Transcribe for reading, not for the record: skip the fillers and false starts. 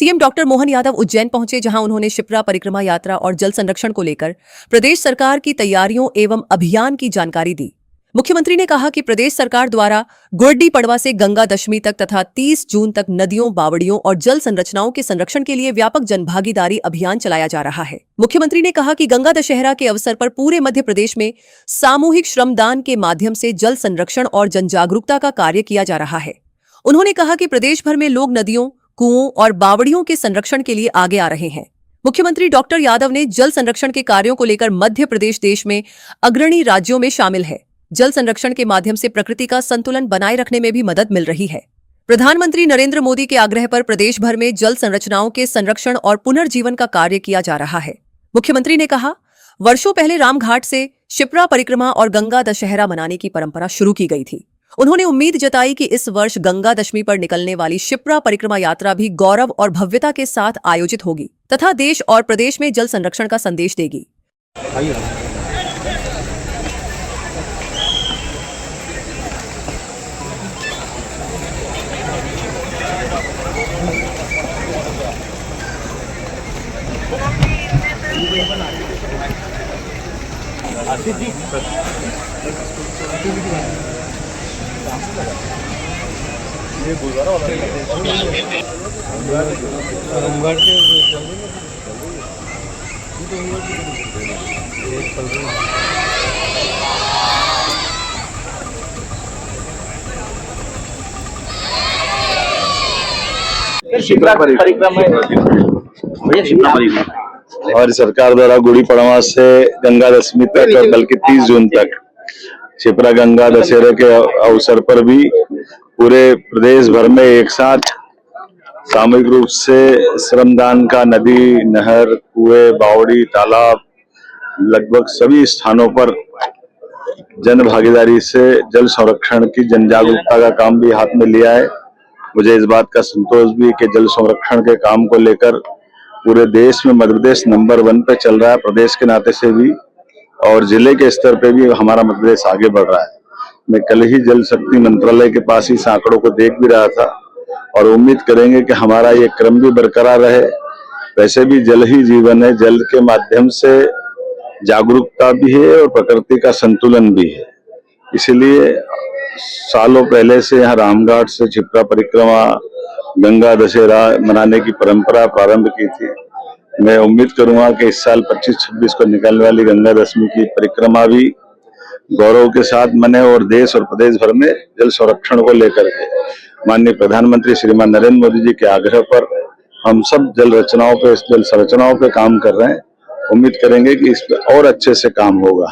CM doctor Mohan Yadav Ujjain पहुंचे, जहां उन्होंने शिप्रा परिक्रमा यात्रा और जल संरक्षण को लेकर प्रदेश सरकार की तैयारियों एवं अभियान की जानकारी दी। मुख्यमंत्री ने कहा कि प्रदेश सरकार द्वारा गुड्डी पड़वा से गंगा दशमी तक तथा 30 जून तक नदियों, बावड़ियों और जल संरचनाओं के संरक्षण के लिए व्यापक जनभागीदारी अभियान चलाया जा रहा है। मुख्यमंत्री ने कहा कि गंगा दशहरा के अवसर पर पूरे मध्य प्रदेश में सामूहिक श्रमदान के माध्यम से जल संरक्षण और जन जागरूकता का कार्य किया जा रहा है। उन्होंने कहा कि प्रदेश भर में लोग नदियों, कुओं और बावड़ियों के संरक्षण के लिए आगे आ रहे हैं। मुख्यमंत्री डॉक्टर यादव ने जल संरक्षण के कार्यों को लेकर मध्य प्रदेश देश में अग्रणी राज्यों में शामिल है। जल संरक्षण के माध्यम से प्रकृति का संतुलन बनाए रखने में भी मदद मिल रही है। प्रधानमंत्री नरेंद्र मोदी के आग्रह पर प्रदेश भर में जल संरचनाओं के संरक्षण और पुनर्जीवन का कार्य किया जा रहा है। मुख्यमंत्री ने कहा, वर्षों पहले रामघाट से शिप्रा परिक्रमा और गंगा दशहरा मनाने की परंपरा शुरू की गई थी। उन्होंने उम्मीद जताई कि इस वर्ष गंगा दशमी पर निकलने वाली शिप्रा परिक्रमा यात्रा भी गौरव और भव्यता के साथ आयोजित होगी तथा देश और प्रदेश में जल संरक्षण का संदेश देगी। ये गुरुद्वारा वाला शिप्रा परिक्रमा हमारी सरकार द्वारा गुड़ी पड़वा से गंगा दशमी तक, बल्कि 30 जून तक शिप्रा गंगा दशहरे के अवसर पर भी पूरे प्रदेश भर में एक साथ सामूहिक रूप से श्रमदान का नदी, नहर, कुएं, बावड़ी, तालाब लगभग सभी स्थानों पर जन भागीदारी से जल संरक्षण की जन जागरूकता का काम भी हाथ में लिया है। मुझे इस बात का संतोष भी कि जल संरक्षण के काम को लेकर पूरे देश में मध्य प्रदेश नंबर 1 पे चल रहा है। प्रदेश के नाते से भी और जिले के स्तर पे भी हमारा मध्य प्रदेश आगे बढ़ रहा है। मैं कल ही जल शक्ति मंत्रालय के पास इस आंकड़ों को देख भी रहा था और उम्मीद करेंगे कि हमारा ये क्रम भी बरकरार रहे। वैसे भी जल ही जीवन है, जल के माध्यम से जागरूकता भी है और प्रकृति का संतुलन भी है। इसलिए सालों पहले से यहाँ रामघाट से शिप्रा परिक्रमा, गंगा दशहरा मनाने की परंपरा प्रारंभ की थी। मैं उम्मीद करूंगा कि इस साल 25-26 को निकलने वाली गंगा दशमी की परिक्रमा भी गौरव के साथ मने और देश और प्रदेश भर में जल संरक्षण को लेकर के माननीय प्रधानमंत्री श्रीमान नरेंद्र मोदी जी के आग्रह पर हम सब जल संरचनाओं पे काम कर रहे हैं। उम्मीद करेंगे कि इस पर और अच्छे से काम होगा।